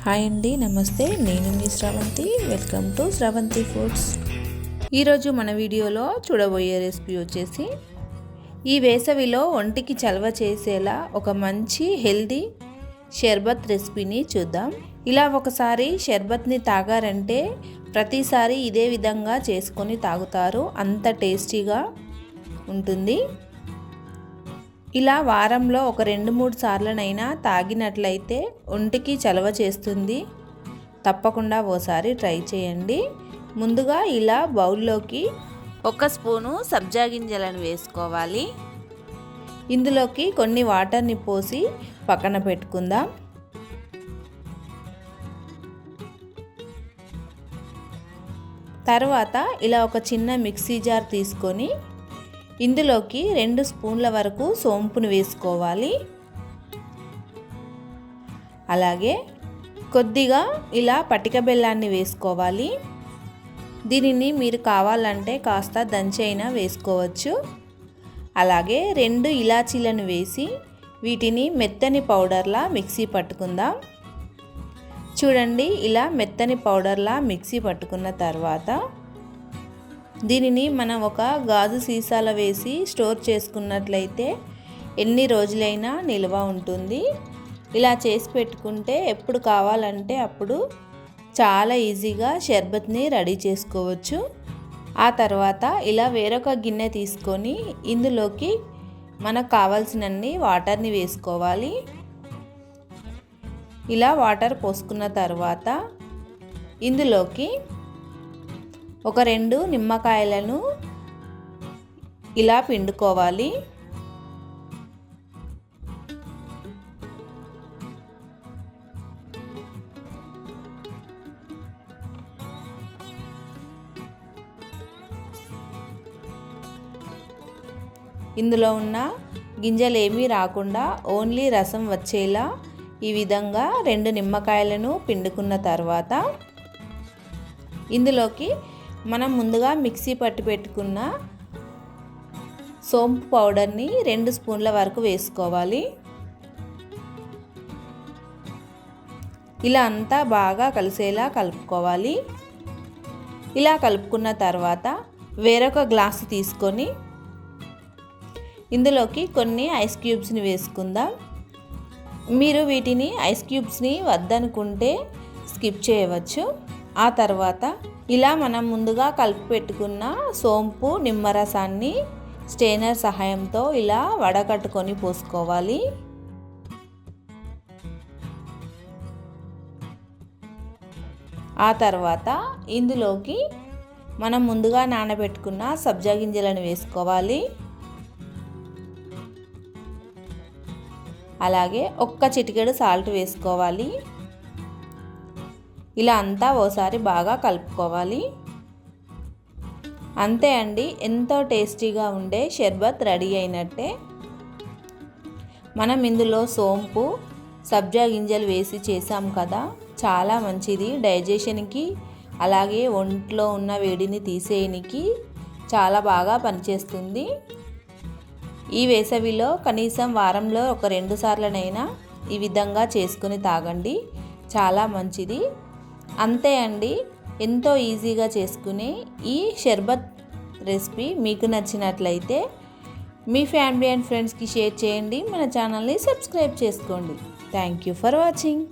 Hi అండి, నమస్తే. నేను మీ Sravanthi. Welcome to Sravanthi foods. ఈరోజు మన వీడియోలో చూడబోయే రెసిపీ వచ్చేసి ఈ వేసవిలో ఒంటికి చలవ చేసేలా ఒక మంచి హెల్దీ షర్బత్ రెసిపీని చూద్దాం. ఇలా ఒకసారి షర్బత్ని తాగారంటే ప్రతిసారి ఇదే విధంగా చేసుకొని తాగుతారు, అంత టేస్టీగా ఉంటుంది. ఇలా వారంలో ఒక 2-3 సార్లనైనా తాగినట్లయితే ఒంటికి చలవ చేస్తుంది. తప్పకుండా ఓసారి ట్రై చేయండి. ముందుగా ఇలా బౌల్లోకి 1 స్పూను సబ్జా గింజలను వేసుకోవాలి. ఇందులోకి కొన్ని వాటర్ని పోసి పక్కన పెట్టుకుందాం. తర్వాత ఇలా ఒక చిన్న మిక్సీ జార్ తీసుకొని ఇందులోకి 2 స్పూన్ల వరకు సోంపును వేసుకోవాలి. అలాగే కొద్దిగా ఇలా పటిక బెల్లాన్ని వేసుకోవాలి. దీనిని మీరు కావాలంటే కాస్త దంచైనా వేసుకోవచ్చు. అలాగే 2 ఇలాచీలను వేసి వీటిని మెత్తని పౌడర్లా మిక్సీ పట్టుకుందాం. చూడండి, ఇలా మెత్తని పౌడర్లా మిక్సీ పట్టుకున్న తర్వాత దీనిని మనం ఒక గాజు సీసాలో వేసి స్టోర్ చేసుకున్నట్లయితే ఎన్ని రోజులైనా నిల్వ ఉంటుంది. ఇలా చేసి పెట్టుకుంటే ఎప్పుడు కావాలంటే అప్పుడు చాలా ఈజీగా షర్బత్ని రెడీ చేసుకోవచ్చు. ఆ తర్వాత ఇలా వేరొక గిన్నె తీసుకొని ఇందులోకి మనకు కావాల్సినన్ని వాటర్ని వేసుకోవాలి. ఇలా వాటర్ పోసుకున్న తర్వాత ఇందులోకి ఒక 2 నిమ్మకాయలను ఇలా పిండుకోవాలి. ఇందులో ఉన్న గింజలు ఏమీ రాకుండా ఓన్లీ రసం వచ్చేలా ఈ విధంగా 2 నిమ్మకాయలను పిండుకున్న తర్వాత ఇందులోకి మనం ముందుగా మిక్సీ పట్టి పెట్టుకున్న సోంపు పౌడర్ని 2 స్పూన్ల వరకు వేసుకోవాలి. ఇలా అంతా బాగా కలిసేలా కలుపుకోవాలి. ఇలా కలుపుకున్న తర్వాత వేరొక గ్లాసు తీసుకొని ఇందులోకి కొన్ని ఐస్ క్యూబ్స్ని వేసుకుందాం. మీరు వీటిని ఐస్ క్యూబ్స్ని వద్దనుకుంటే స్కిప్ చేయవచ్చు. ఆ తర్వాత ఇలా మనం ముందుగా కలిపి పెట్టుకున్న సోంపు నిమ్మరసాన్ని స్ట్రైనర్ సహాయంతో ఇలా వడకట్టుకొని పోసుకోవాలి. ఆ తర్వాత ఇందులోకి మనం ముందుగా నానబెట్టుకున్న సబ్జా గింజలను వేసుకోవాలి. అలాగే 1 చిటికెడు సాల్ట్ వేసుకోవాలి. ఇలా అంతా ఓసారి బాగా కలుపుకోవాలి. అంతే అండి, ఎంతో టేస్టీగా ఉండే షర్బత్ రెడీ అయినట్టే. మనం ఇందులో సోంపు సబ్జా గింజలు వేసి చేసాం కదా, చాలా మంచిది డైజెషన్కి. అలాగే ఒంట్లో ఉన్న వేడిని తీసేయడానికి చాలా బాగా పనిచేస్తుంది. ఈ వేసవిలో కనీసం వారంలో ఒక 2 సార్లనైనా ఈ విధంగా చేసుకుని తాగండి, చాలా మంచిది. అంతే అండి, ఎంతో ఈజీగా చేసుకునే ఈ షర్బత్ రెసిపీ మీకు నచ్చినట్లయితే మీ ఫ్యామిలీ అండ్ ఫ్రెండ్స్కి షేర్ చేయండి. మన ఛానల్ని సబ్స్క్రైబ్ చేసుకోండి. Thank you for watching.